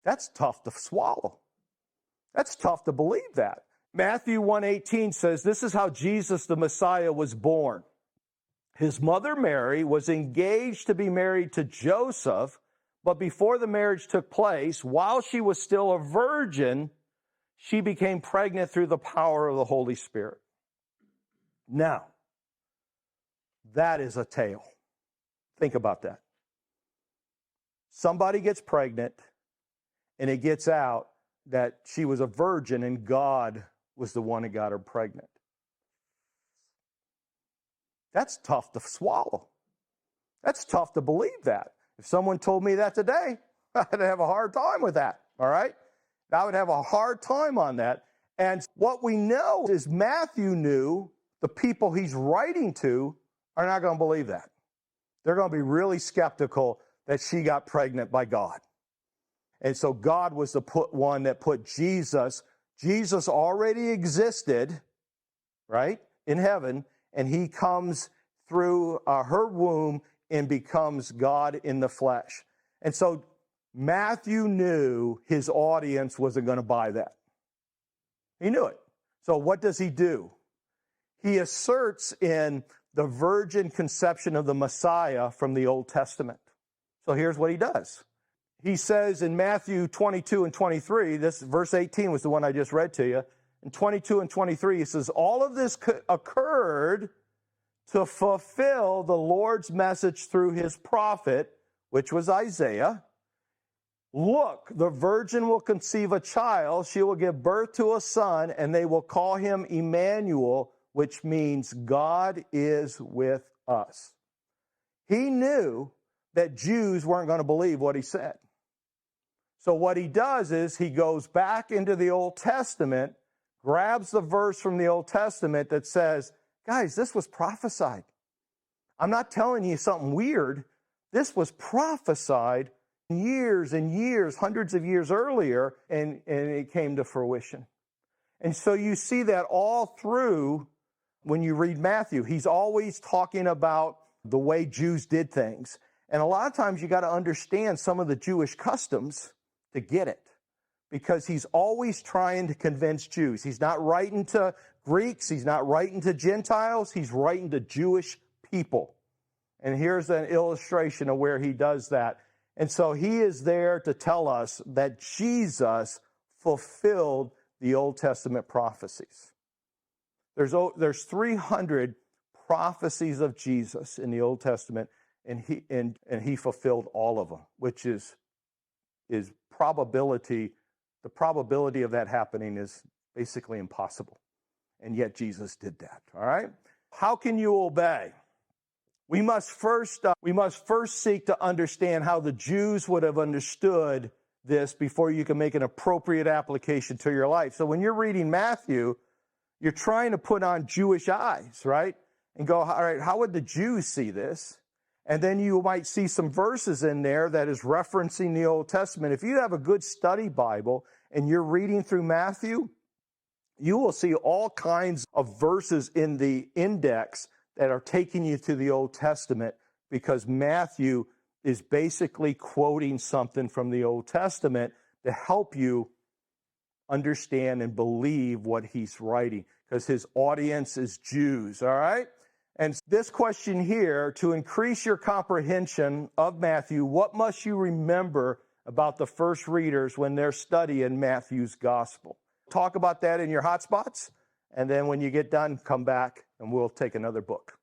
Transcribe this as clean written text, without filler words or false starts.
That's tough to swallow. That's tough to believe that. Matthew 1:18 says, this is how Jesus the Messiah was born. His mother Mary was engaged to be married to Joseph, but before the marriage took place, while she was still a virgin, she became pregnant through the power of the Holy Spirit. Now, that is a tale. Think about that. Somebody gets pregnant, and it gets out that she was a virgin and God was the one that got her pregnant. That's tough to swallow. That's tough to believe that. If someone told me that today, I'd have a hard time with that, all right? I would have a hard time on that. And what we know is Matthew knew the people he's writing to are not going to believe that. They're going to be really skeptical that she got pregnant by God. And so God was the one that put Jesus. Jesus already existed, right, in heaven, and he comes through her womb and becomes God in the flesh. And so Matthew knew his audience wasn't going to buy that. He knew it. So what does he do? He asserts in the virgin conception of the Messiah from the Old Testament. So here's what he does. He says in Matthew 22 and 23, this verse 18 was the one I just read to you. In 22 and 23, he says, all of this occurred to fulfill the Lord's message through his prophet, which was Isaiah. Look, the virgin will conceive a child. She will give birth to a son, and they will call him Emmanuel, which means God is with us. He knew that Jews weren't going to believe what he said. So what he does is he goes back into the Old Testament, grabs the verse from the Old Testament that says, guys, this was prophesied. I'm not telling you something weird. This was prophesied years and years, hundreds of years earlier, and it came to fruition. And so you see that all through when you read Matthew. He's always talking about the way Jews did things. And a lot of times you got to understand some of the Jewish customs to get it, because he's always trying to convince Jews. He's not writing to Greeks. He's not writing to Gentiles. He's writing to Jewish people. And here's an illustration of where he does that. And so he is there to tell us that Jesus fulfilled the Old Testament prophecies. There's 300 prophecies of Jesus in the Old Testament, and he fulfilled all of them, which is probability. The probability of that happening is basically impossible. And yet Jesus did that. All right? How can you obey? We must first seek to understand how the Jews would have understood this before you can make an appropriate application to your life. So when you're reading Matthew, you're trying to put on Jewish eyes, right? And go, all right, how would the Jews see this? And then you might see some verses in there that is referencing the Old Testament. If you have a good study Bible and you're reading through Matthew, you will see all kinds of verses in the index that are taking you to the Old Testament, because Matthew is basically quoting something from the Old Testament to help you understand and believe what he's writing, because his audience is Jews, all right? And this question here, to increase your comprehension of Matthew, what must you remember about the first readers when they're studying Matthew's gospel? Talk about that in your hotspots, and then when you get done, come back and we'll take another book.